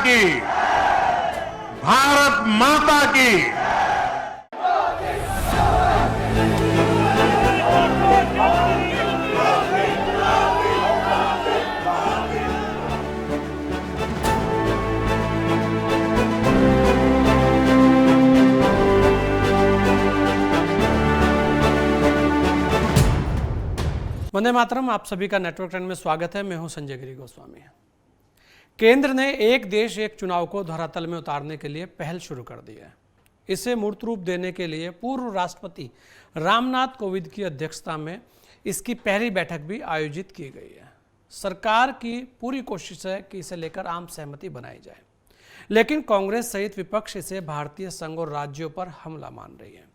की, भारत माता की। वंदे मातरम। आप सभी का नेटवर्क ट्रेंड में स्वागत है। मैं हूं संजय गिरी गोस्वामी। केंद्र ने एक देश एक चुनाव को धरातल में उतारने के लिए पहल शुरू कर दी है। इसे मूर्त रूप देने के लिए पूर्व राष्ट्रपति रामनाथ कोविंद की अध्यक्षता में इसकी पहली बैठक भी आयोजित की गई है। सरकार की पूरी कोशिश है कि इसे लेकर आम सहमति बनाई जाए, लेकिन कांग्रेस सहित विपक्ष इसे भारतीय संघ और राज्यों पर हमला मान रही है।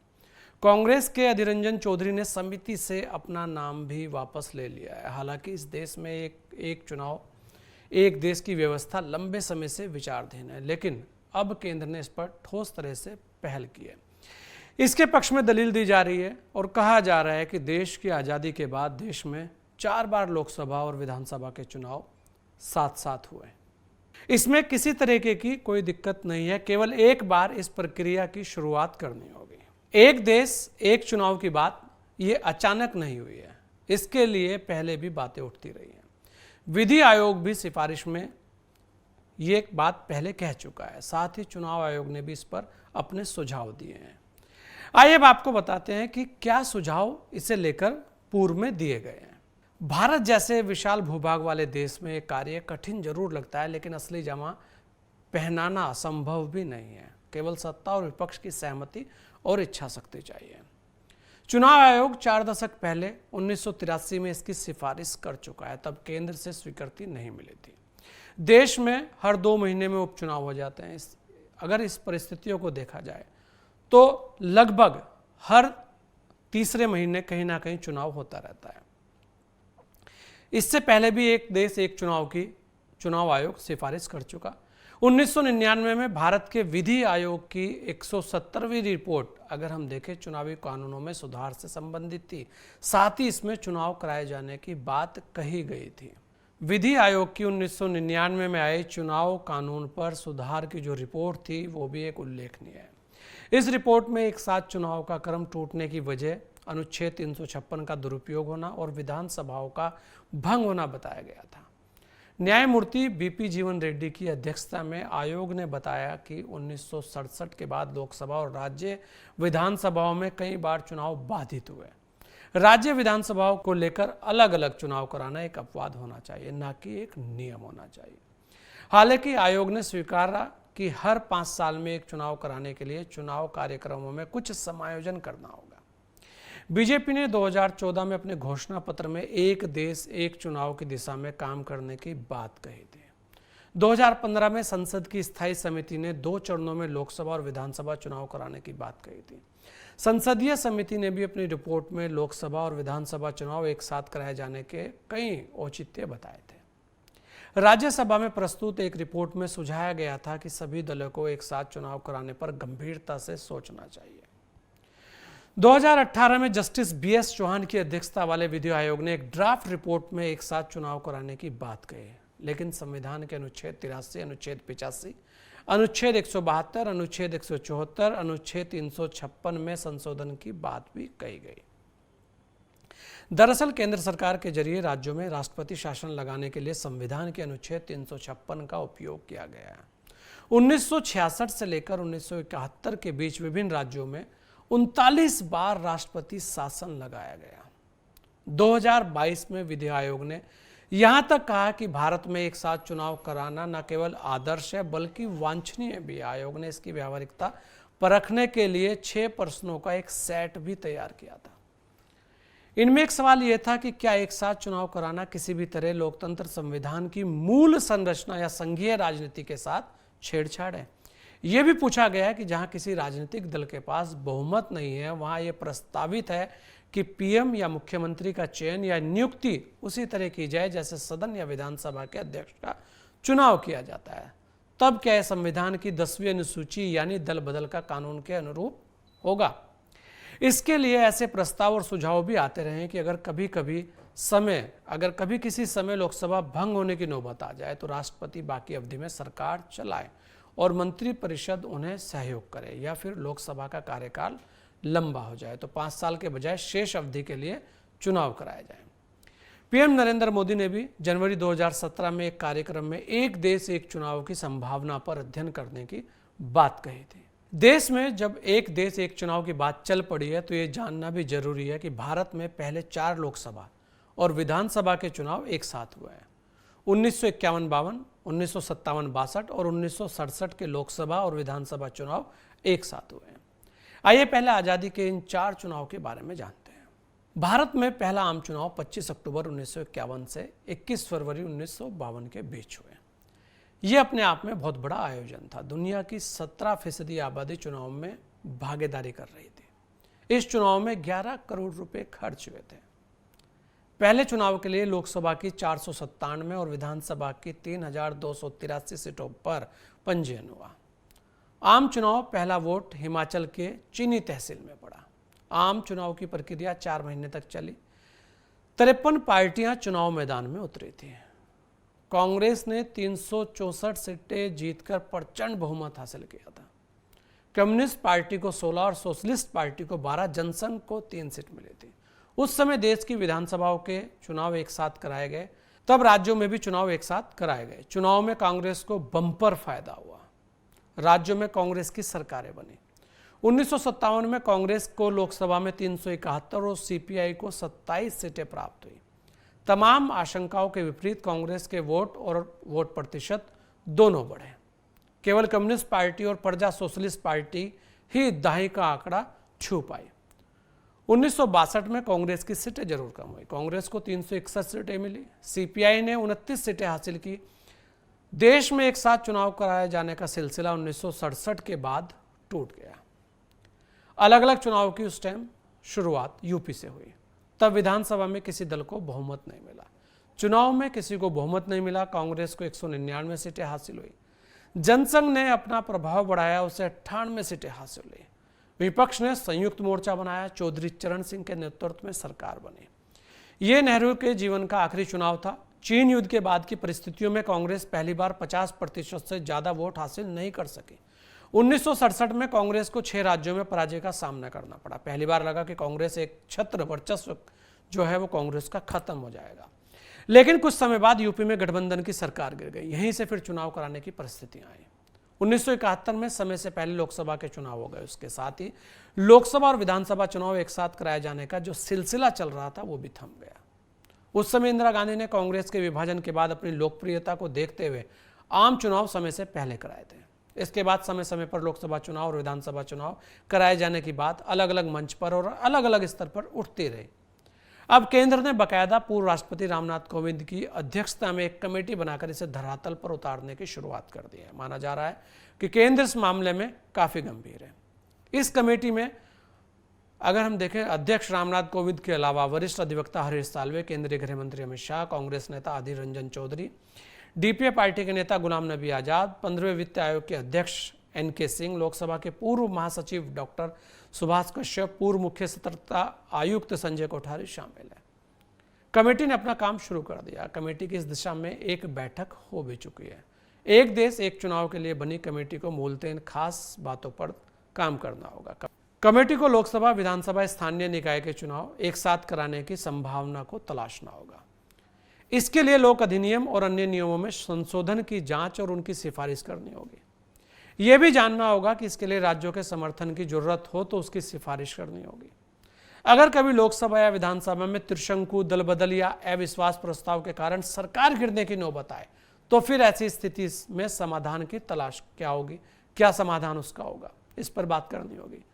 कांग्रेस के अधीर रंजन चौधरी ने समिति से अपना नाम भी वापस ले लिया है। हालांकि इस देश में एक चुनाव एक देश की व्यवस्था लंबे समय से विचाराधीन है, लेकिन अब केंद्र ने इस पर ठोस तरह से पहल की है। इसके पक्ष में दलील दी जा रही है और कहा जा रहा है कि देश की आज़ादी के बाद देश में 4 बार लोकसभा और विधानसभा के चुनाव साथ साथ हुए। इसमें किसी तरीके की कोई दिक्कत नहीं है, केवल एक बार इस प्रक्रिया की शुरुआत करनी होगी। एक देश एक चुनाव की बात ये अचानक नहीं हुई है, इसके लिए पहले भी बातें उठती रही हैं। विधि आयोग भी सिफारिश में ये एक बात पहले कह चुका है, साथ ही चुनाव आयोग ने भी इस पर अपने सुझाव दिए हैं। आइए अब आपको बताते हैं कि क्या सुझाव इसे लेकर पूर्व में दिए गए हैं। भारत जैसे विशाल भूभाग वाले देश में एक कार्य कठिन जरूर लगता है, लेकिन असली जमा पहनाना संभव भी नहीं है। केवल सत्ता और विपक्ष की सहमति और इच्छा शक्ति चाहिए। चुनाव आयोग 4 दशक पहले 1983 में इसकी सिफारिश कर चुका है, तब केंद्र से स्वीकृति नहीं मिली थी। देश में हर 2 महीने में उपचुनाव हो जाते हैं। अगर इस परिस्थितियों को देखा जाए तो लगभग हर तीसरे महीने कहीं ना कहीं चुनाव होता रहता है। इससे पहले भी एक देश एक चुनाव की चुनाव आयोग सिफारिश कर चुका। 1999 में भारत के विधि आयोग की 170वीं रिपोर्ट अगर हम देखें चुनावी कानूनों में सुधार से संबंधित थी, साथ ही इसमें चुनाव कराए जाने की बात कही गई थी। विधि आयोग की 1999 में आए चुनाव कानून पर सुधार की जो रिपोर्ट थी वो भी एक उल्लेखनीय है। इस रिपोर्ट में एक साथ चुनाव का क्रम टूटने की वजह अनुच्छेद 356 का दुरुपयोग होना और विधानसभाओं का भंग होना बताया गया था। न्यायमूर्ति बीपी जीवन रेड्डी की अध्यक्षता में आयोग ने बताया कि 1967 के बाद लोकसभा और राज्य विधानसभाओं में कई बार चुनाव बाधित हुए। राज्य विधानसभाओं को लेकर अलग अलग चुनाव कराना एक अपवाद होना चाहिए, न कि एक नियम होना चाहिए। हालांकि आयोग ने स्वीकारा कि हर 5 साल में एक चुनाव कराने के लिए चुनाव कार्यक्रमों में कुछ समायोजन करना होगा। बीजेपी ने 2014 में अपने घोषणा पत्र में एक देश एक चुनाव की दिशा में काम करने की बात कही थी। 2015 में संसद की स्थायी समिति ने 2 चरणों में लोकसभा और विधानसभा चुनाव कराने की बात कही थी। संसदीय समिति ने भी अपनी रिपोर्ट में लोकसभा और विधानसभा चुनाव एक साथ कराए जाने के कई औचित्य बताए थे। राज्यसभा में प्रस्तुत एक रिपोर्ट में सुझाया गया था कि सभी दलों को एक साथ चुनाव कराने पर गंभीरता से सोचना चाहिए। 2018 में जस्टिस बीएस चौहान की अध्यक्षता वाले विधि आयोग ने एक ड्राफ्ट रिपोर्ट में एक साथ चुनाव कराने की बात कही, लेकिन संविधान के अनुच्छेद 83, अनुच्छेद 85, अनुच्छेद 172, अनुच्छेद 174, अनुच्छेद 356 में संशोधन की बात भी कही गई। दरअसल केंद्र सरकार के जरिए राज्यों में राष्ट्रपति शासन लगाने के लिए संविधान के अनुच्छेद 356 का उपयोग किया गया है। 1966 से लेकर 1971 के बीच विभिन्न राज्यों में 39 बार राष्ट्रपति शासन लगाया गया। 2022 में विधि आयोग ने यहां तक कहा कि भारत में एक साथ चुनाव कराना न केवल आदर्श है बल्कि वांछनीय भी है। आयोग ने इसकी व्यावहारिकता परखने के लिए 6 प्रश्नों का एक सेट भी तैयार किया था। इनमें एक सवाल यह था कि क्या एक साथ चुनाव कराना किसी भी तरह लोकतंत्र संविधान की मूल संरचना या संघीय राजनीति के साथ छेड़छाड़ है। यह भी पूछा गया है कि जहां किसी राजनीतिक दल के पास बहुमत नहीं है वहां यह प्रस्तावित है कि पीएम या मुख्यमंत्री का चयन या नियुक्ति उसी तरह की जाए जैसे सदन या विधानसभा के अध्यक्ष का चुनाव किया जाता है। तब क्या यह संविधान की 10वीं अनुसूची यानी दल बदल का कानून के अनुरूप होगा? इसके लिए ऐसे प्रस्ताव और सुझाव भी आते रहे कि अगर कभी कभी समय अगर कभी किसी समय लोकसभा भंग होने की नौबत आ जाए तो राष्ट्रपति बाकी अवधि में सरकार चलाए और मंत्रिपरिषद उन्हें सहयोग करे, या फिर लोकसभा का कार्यकाल लंबा हो जाए तो 5 साल के बजाय शेष अवधि के लिए चुनाव कराए जाए। पीएम नरेंद्र मोदी ने भी जनवरी 2017 में एक कार्यक्रम में एक देश एक चुनाव की संभावना पर अध्ययन करने की बात कही थी। देश में जब एक देश एक चुनाव की बात चल पड़ी है तो ये जानना भी जरूरी है कि भारत में पहले 4 लोकसभा और विधानसभा के चुनाव एक साथ हुए हैं। 1951-52, 1957-62 और 1967 के लोकसभा और विधानसभा चुनाव एक साथ हुए हैं। आइए पहले आज़ादी के इन 4 चुनाव के बारे में जानते हैं। भारत में पहला आम चुनाव 25 अक्टूबर 1951 से 21 फरवरी 1952 के बीच हुए। यह अपने आप में बहुत बड़ा आयोजन था। दुनिया की 17% आबादी चुनाव में भागीदारी कर रही थी। इस चुनाव में 11 करोड़ रुपए खर्च हुए थे। पहले चुनाव के लिए लोकसभा की 497 और विधानसभा की 3283 सीटों पर पंजीयन हुआ। आम चुनाव पहला वोट हिमाचल के चीनी तहसील में पड़ा। आम चुनाव की प्रक्रिया 4 महीने तक चली। 53 पार्टियां चुनाव मैदान में उतरी थी। कांग्रेस ने 364 सीटें जीतकर प्रचंड बहुमत हासिल किया था। कम्युनिस्ट पार्टी को 16 और सोशलिस्ट पार्टी को 12, जनसंघ को 3 सीट मिली थी। उस समय देश की विधानसभाओं के चुनाव एक साथ कराए गए, तब राज्यों में भी चुनाव एक साथ कराए गए। चुनाव में कांग्रेस को बम्पर फायदा हुआ। राज्यों में कांग्रेस की सरकारें बनी। 1957 में कांग्रेस को लोकसभा में 371 और सीपीआई को 27 सीटें प्राप्त हुई। तमाम आशंकाओं के विपरीत कांग्रेस के वोट और वोट प्रतिशत दोनों बढ़े। केवल कम्युनिस्ट पार्टी और प्रजा सोशलिस्ट पार्टी ही दहाई का आंकड़ा छू पाई। 1962 में कांग्रेस की सीटें जरूर कम हुई। कांग्रेस को 361 सीटें मिली। सीपीआई ने 29 सीटें हासिल की। देश में एक साथ चुनाव कराए जाने का सिलसिला 1967 के बाद टूट गया। अलग अलग चुनाव की उस टाइम शुरुआत यूपी से हुई। तब विधानसभा में किसी दल को बहुमत नहीं मिला। चुनाव में किसी को बहुमत नहीं मिला। कांग्रेस को 199 सीटें हासिल हुई। जनसंघ ने अपना प्रभाव बढ़ाया, उसे 98 सीटें हासिल हुई। विपक्ष ने संयुक्त मोर्चा बनाया। चौधरी चरण सिंह के नेतृत्व में सरकार बनी। ये नेहरू के जीवन का आखिरी चुनाव था। चीन युद्ध के बाद की परिस्थितियों में कांग्रेस पहली बार 50% से ज्यादा वोट हासिल नहीं कर सकी। 1967 में कांग्रेस को 6 राज्यों में पराजय का सामना करना पड़ा। पहली बार लगा कि कांग्रेस एक छत्र वर्चस्व जो है वो कांग्रेस का खत्म हो जाएगा। लेकिन कुछ समय बाद यूपी में गठबंधन की सरकार गिर गई। यहीं से फिर चुनाव कराने की परिस्थितियां आई। 1971 में समय से पहले लोकसभा के चुनाव हो गए। उसके साथ ही लोकसभा और विधानसभा चुनाव एक साथ कराए जाने का जो सिलसिला चल रहा था वो भी थम गया। उस समय इंदिरा गांधी ने कांग्रेस के विभाजन के बाद अपनी लोकप्रियता को देखते हुए आम चुनाव समय से पहले कराए थे। इसके बाद समय समय पर लोकसभा चुनाव और विधानसभा चुनाव कराए जाने की बात अलग अलग मंच पर और अलग अलग स्तर पर उठती रही। अब केंद्र ने बाकायदा पूर्व राष्ट्रपति रामनाथ कोविंद की अध्यक्षता में एक कमेटी बनाकर इसे धरातल पर उतारने की शुरुआत कर दी है। माना जा रहा है कि केंद्र इस मामले में काफी गंभीर है। इस कमेटी में अगर हम देखें, अध्यक्ष रामनाथ कोविंद के अलावा वरिष्ठ अधिवक्ता हरीश साल्वे, केंद्रीय गृह मंत्री अमित शाह, कांग्रेस नेता अधीर रंजन चौधरी, डीपीए पार्टी के नेता गुलाम नबी आजाद, 15वें वित्त आयोग के अध्यक्ष एनके सिंह, लोकसभा के पूर्व महासचिव डॉक्टर सुभाष कश्यप, पूर्व मुख्य सतर्कता आयुक्त संजय कोठारी शामिल है। कमेटी ने अपना काम शुरू कर दिया। कमेटी की इस दिशा में एक बैठक हो भी चुकी है। एक देश एक चुनाव के लिए बनी कमेटी को मूलतः इन खास बातों पर काम करना होगा। कमेटी को लोकसभा, विधानसभा, स्थानीय निकाय के चुनाव एक साथ कराने की संभावना को तलाशना होगा। इसके लिए लोक अधिनियम और अन्य नियमों में संशोधन की जांच और उनकी सिफारिश करनी होगी। यह भी जानना होगा कि इसके लिए राज्यों के समर्थन की जरूरत हो तो उसकी सिफारिश करनी होगी। अगर कभी लोकसभा या विधानसभा में त्रिशंकु, दल बदल या अविश्वास प्रस्ताव के कारण सरकार गिरने की नौबत आए तो फिर ऐसी स्थिति में समाधान की तलाश क्या होगी, क्या समाधान उसका होगा, इस पर बात करनी होगी।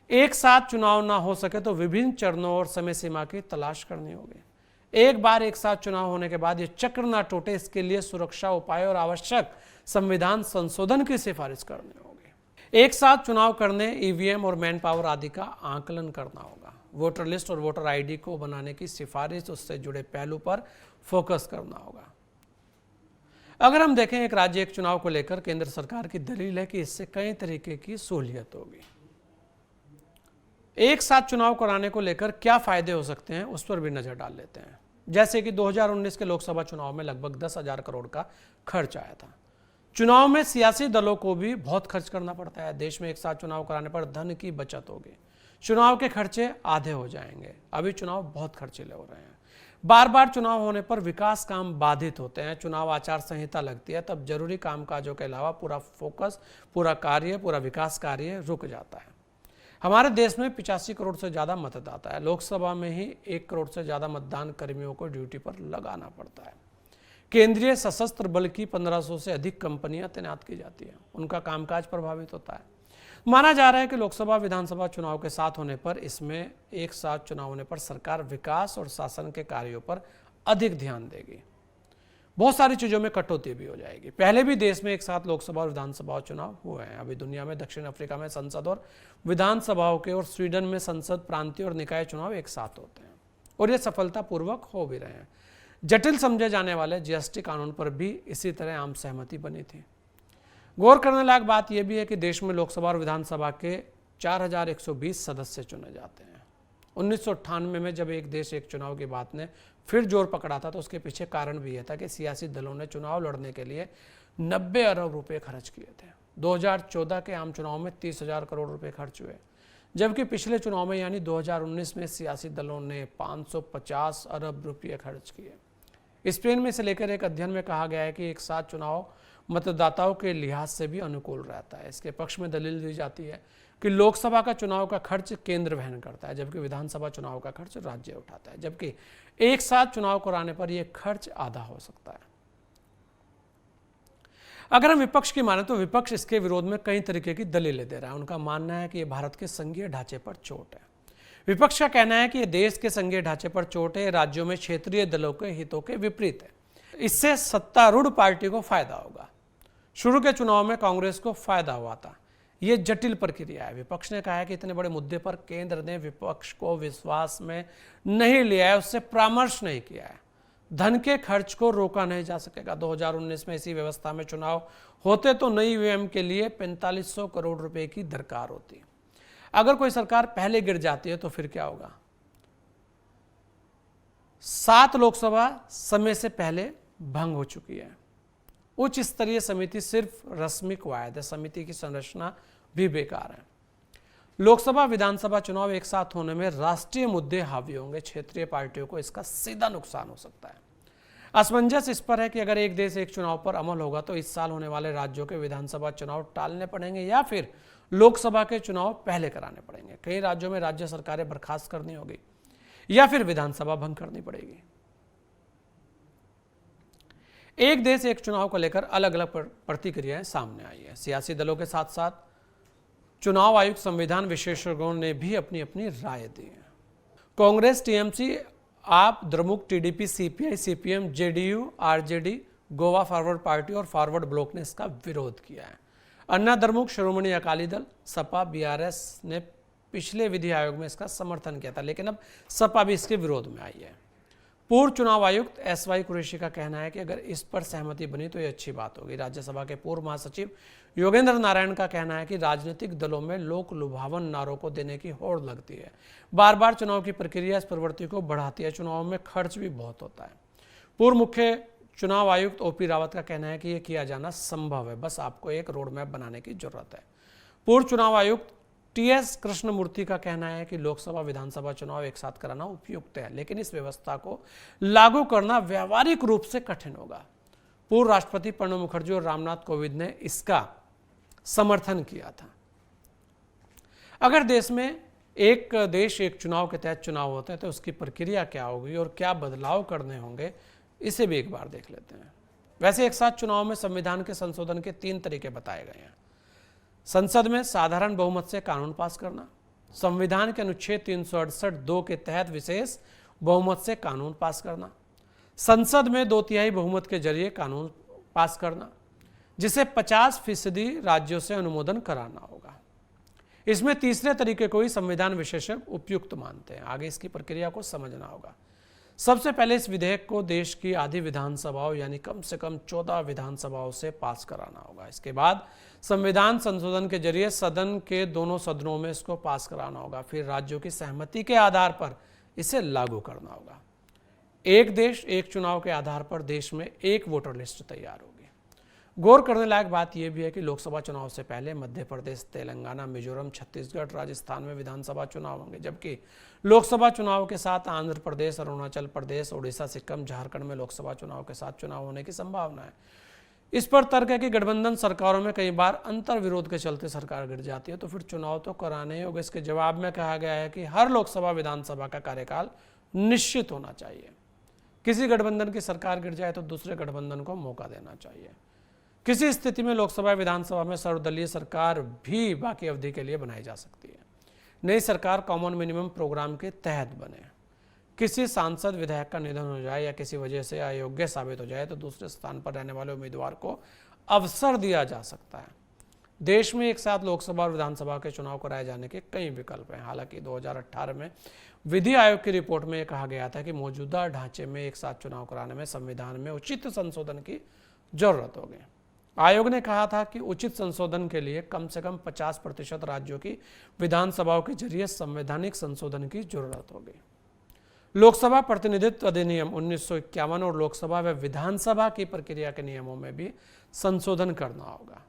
एक साथ चुनाव ना हो सके तो विभिन्न चरणों और समय सीमा की तलाश करनी होगी। एक बार एक साथ चुनाव होने के बाद ये चक्र ना टूटे, इसके लिए सुरक्षा उपाय और आवश्यक संविधान संशोधन की सिफारिश करनी होगी। एक साथ चुनाव करने ईवीएम और मैन पावर आदि का आकलन करना होगा। वोटर लिस्ट और वोटर आईडी को बनाने की सिफारिश, उससे जुड़े पहलू पर फोकस करना होगा। अगर हम देखें, एक राज्य एक चुनाव को लेकर केंद्र सरकार की दलील है कि इससे कई तरीके की सहूलियत होगी। एक साथ चुनाव कराने को लेकर क्या फायदे हो सकते हैं, उस पर भी नजर डाल लेते हैं। जैसे कि 2019 के लोकसभा चुनाव में लगभग 10,000 करोड़ का खर्च आया था। चुनाव में सियासी दलों को भी बहुत खर्च करना पड़ता है। देश में एक साथ चुनाव कराने पर धन की बचत होगी, चुनाव के खर्चे आधे हो जाएंगे। अभी चुनाव बहुत खर्चीले हो रहे हैं। बार बार चुनाव होने पर विकास काम बाधित होते हैं। चुनाव आचार संहिता लगती है, तब जरूरी कामकाजों के अलावा पूरा फोकस, पूरा विकास कार्य रुक जाता है। हमारे देश में 85 करोड़ से ज़्यादा मतदाता है। लोकसभा में ही 1 करोड़ से ज़्यादा मतदान कर्मियों को ड्यूटी पर लगाना पड़ता है। केंद्रीय सशस्त्र बल की 1500 से अधिक कंपनियां तैनात की जाती हैं। उनका कामकाज प्रभावित होता है। माना जा रहा है कि लोकसभा विधानसभा चुनाव के साथ होने पर, इसमें एक साथ चुनाव होने पर सरकार विकास और शासन के कार्यों पर अधिक ध्यान देगी। बहुत सारी चीज़ों में कटौती भी हो जाएगी। पहले भी देश में एक साथ लोकसभा और विधानसभा चुनाव हुए हैं। अभी दुनिया में दक्षिण अफ्रीका में संसद और विधानसभाओं के, और स्वीडन में संसद, प्रांतीय और निकाय चुनाव एक साथ होते हैं और ये सफलतापूर्वक हो भी रहे हैं। जटिल समझे जाने वाले जीएसटी कानून पर भी इसी तरह आम सहमति बनी थी। गौर करने लायक बात यह भी है कि देश में लोकसभा और विधानसभा के 4120 सदस्य चुने जाते हैं। 1998 में जब एक देश एक चुनाव की बात ने फिर जोर पकड़ा था, तो उसके पीछे कारण भी यह था कि सियासी दलों ने चुनाव लड़ने के लिए 90 अरब रुपए खर्च किए थे। 2014 के आम चुनाव में 30,000 करोड़ रुपए खर्च हुए, जबकि पिछले चुनाव में यानी 2019 में सियासी दलों ने 550 अरब रुपये खर्च किए। स्पेन में से लेकर एक अध्ययन में कहा गया है कि एक साथ चुनाव मतदाताओं के लिहाज से भी अनुकूल रहता है। इसके पक्ष में दलील दी जाती है कि लोकसभा का चुनाव का खर्च केंद्र वहन करता है, जबकि विधानसभा चुनाव का खर्च राज्य उठाता है, जबकि एक साथ चुनाव कराने पर यह खर्च आधा हो सकता है। अगर हम विपक्ष की माने तो विपक्ष इसके विरोध में कई तरीके की दलीलें दे रहा है। उनका मानना है कि यह भारत के संघीय ढांचे पर चोट है। विपक्ष का कहना है कि यह देश के संघीय ढांचे पर चोट है, राज्यों में क्षेत्रीय दलों के हितों के विपरीत है। इससे सत्तारूढ़ पार्टी को फायदा होगा। शुरू के चुनाव में कांग्रेस को फायदा हुआ था। यह जटिल प्रक्रिया है। विपक्ष ने कहा है कि इतने बड़े मुद्दे पर केंद्र ने विपक्ष को विश्वास में नहीं लिया है, उससे परामर्श नहीं किया है। धन के खर्च को रोका नहीं जा सकेगा। 2019 में इसी व्यवस्था में चुनाव होते तो नई ईवीएम के लिए 4500 करोड़ रुपए की दरकार होती। अगर कोई सरकार पहले गिर जाती है तो फिर क्या होगा? 7 लोकसभा समय से पहले भंग हो चुकी है। उच्च स्तरीय समिति सिर्फ रस्मी कवायद है, समिति की संरचना भी बेकार है। लोकसभा विधानसभा चुनाव एक साथ होने में राष्ट्रीय मुद्दे हावी होंगे। क्षेत्रीय पार्टियों को इसका सीधा नुकसान हो सकता है। असमंजस इस पर है कि अगर एक देश एक चुनाव पर अमल होगा तो इस साल होने वाले राज्यों के विधानसभा चुनाव टालने पड़ेंगे या फिर लोकसभा के चुनाव पहले कराने पड़ेंगे। कई राज्यों में राज्य सरकारें बर्खास्त करनी होगी या फिर विधानसभा भंग करनी पड़ेगी। एक देश एक चुनाव को लेकर अलग अलग प्रतिक्रियाएं सामने आई है। सियासी दलों के साथ साथ चुनाव आयुक्त, संविधान विशेषज्ञों ने भी अपनी अपनी राय दी है। Congress, TMC, AAP, Dramuk, TDP, CPI, CPM, JDU, RJD, Goa forward party और फॉरवर्ड ब्लॉक ने इसका विरोध किया है। अन्ना द्रमुक, श्रोमणी अकाली दल, सपा, बीआरएस ने पिछले विधि आयोग में इसका समर्थन किया था, लेकिन अब सपा भी इसके विरोध में आई है। पूर्व चुनाव आयुक्त एसवाई कुरैशी का कहना है कि अगर इस पर सहमति बनी तो ये अच्छी बात होगी। राज्यसभा के पूर्व महासचिव योगेंद्र नारायण का कहना है कि राजनीतिक दलों में लोक लुभावन नारों को देने की होड़ लगती है। बार बार चुनाव की प्रक्रिया इस प्रवृत्ति को बढ़ाती है। चुनाव में खर्च भी बहुत होता है। पूर्व मुख्य चुनाव आयुक्त ओपी रावत का कहना है कि यह किया जाना संभव है, बस आपको एक रोड मैप बनाने की जरूरत है। पूर्व चुनाव आयुक्त टीएस कृष्णमूर्ति का कहना है कि लोकसभा विधानसभा चुनाव एक साथ कराना उपयुक्त है, लेकिन इस व्यवस्था को लागू करना व्यावहारिक रूप से कठिन होगा। पूर्व राष्ट्रपति प्रणब मुखर्जी और रामनाथ कोविंद ने इसका समर्थन किया था। अगर देश में एक देश एक चुनाव के तहत चुनाव होते हैं तो उसकी प्रक्रिया क्या होगी और क्या बदलाव करने होंगे, इसे भी एक बार देख लेते हैं। वैसे एक साथ चुनाव में संविधान के संशोधन के 3 तरीके बताए गए हैं। संसद में साधारण बहुमत से कानून पास करना, संविधान के अनुच्छेद 368(2) के तहत विशेष बहुमत से कानून पास करना, संसद में 2/3 बहुमत के जरिए कानून पास करना, जिसे 50% राज्यों से अनुमोदन कराना होगा। इसमें तीसरे तरीके को ही संविधान विशेषज्ञ उपयुक्त मानते हैं। आगे इसकी प्रक्रिया को समझना होगा। सबसे पहले इस विधेयक को देश की आधी विधानसभाओं यानी कम से कम 14 विधानसभाओं से पास कराना होगा। इसके बाद संविधान संशोधन के जरिए सदन के दोनों सदनों में इसको पास कराना होगा। फिर राज्यों की सहमति के आधार पर इसे लागू करना होगा। एक देश एक चुनाव के आधार पर देश में एक वोटर लिस्ट तैयार होगी। गौर करने लायक बात यह भी है कि लोकसभा चुनाव से पहले मध्य प्रदेश, तेलंगाना, मिजोरम, छत्तीसगढ़, राजस्थान में विधानसभा चुनाव होंगे, जबकि लोकसभा चुनाव के साथ आंध्र प्रदेश, अरुणाचल प्रदेश, ओडिशा, सिक्किम, झारखंड में लोकसभा चुनाव के साथ चुनाव होने की संभावना है। इस पर तर्क है कि गठबंधन सरकारों में कई बार अंतर विरोध के चलते सरकार गिर जाती है, तो फिर चुनाव तो कराने ही होगा। इसके जवाब में कहा गया है कि हर लोकसभा विधानसभा का कार्यकाल निश्चित होना चाहिए। किसी गठबंधन की सरकार गिर जाए तो दूसरे गठबंधन को मौका देना चाहिए। किसी स्थिति में लोकसभा विधानसभा में सर्वदलीय सरकार भी बाकी अवधि के लिए बनाई जा सकती है। नई सरकार कॉमन मिनिमम प्रोग्राम के तहत बने। किसी सांसद विधायक का निधन हो जाए या किसी वजह से अयोग्य साबित हो जाए तो दूसरे स्थान पर रहने वाले उम्मीदवार को अवसर दिया जा सकता है। देश में एक साथ लोकसभा और विधानसभा के चुनाव कराए जाने के कई विकल्प हैं। हालांकि 2018 में विधि आयोग की रिपोर्ट में यह कहा गया था कि मौजूदा ढांचे में एक साथ चुनाव कराने में संविधान में उचित संशोधन की जरूरत होगी। आयोग ने कहा था कि उचित संशोधन के लिए कम से कम 50% राज्यों की विधानसभाओं के जरिए संवैधानिक संशोधन की जरूरत होगी। लोकसभा प्रतिनिधित्व अधिनियम 1951 और लोकसभा व विधानसभा की प्रक्रिया के नियमों में भी संशोधन करना होगा।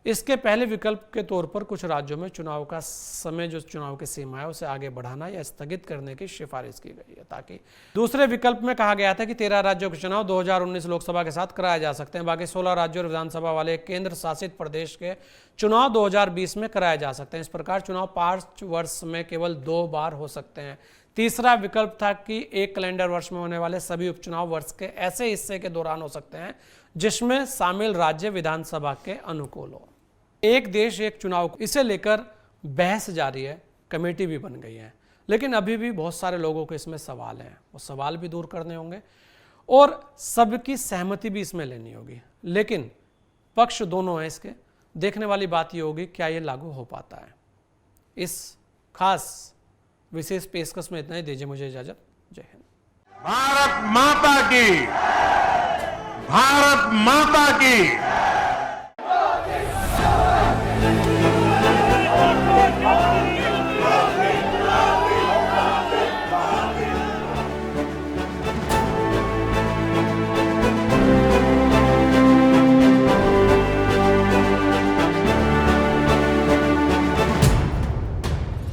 इसके पहले विकल्प के तौर पर कुछ राज्यों में चुनाव का समय, जो चुनाव की सीमा है, उसे आगे बढ़ाना या स्थगित करने की सिफारिश की गई है, ताकि दूसरे विकल्प में कहा गया था कि 13 राज्यों के चुनाव 2019 लोकसभा के साथ कराए जा सकते हैं। बाकी 16 राज्यों और विधानसभा वाले केंद्र शासित प्रदेश के चुनाव 2020 में कराए जा सकते हैं। इस प्रकार चुनाव 5 वर्ष में केवल 2 बार हो सकते हैं। तीसरा विकल्प था कि एक कैलेंडर वर्ष में होने वाले सभी उपचुनाव वर्ष के ऐसे हिस्से के दौरान हो सकते हैं जिसमें शामिल राज्य विधानसभा के अनुकूल हो। एक देश एक चुनाव, इसे लेकर बहस जारी है, कमेटी भी बन गई है, लेकिन अभी भी बहुत सारे लोगों के इसमें सवाल हैं। वो सवाल भी दूर करने होंगे और सबकी सहमति भी इसमें लेनी होगी। लेकिन पक्ष दोनों हैं इसके। देखने वाली बात ये होगी क्या ये लागू हो पाता है। इस खास विशेष पेशकश में इतना ही। दीजिए मुझे इजाजत। जय हिंद। भारत माता की, भारत माता की।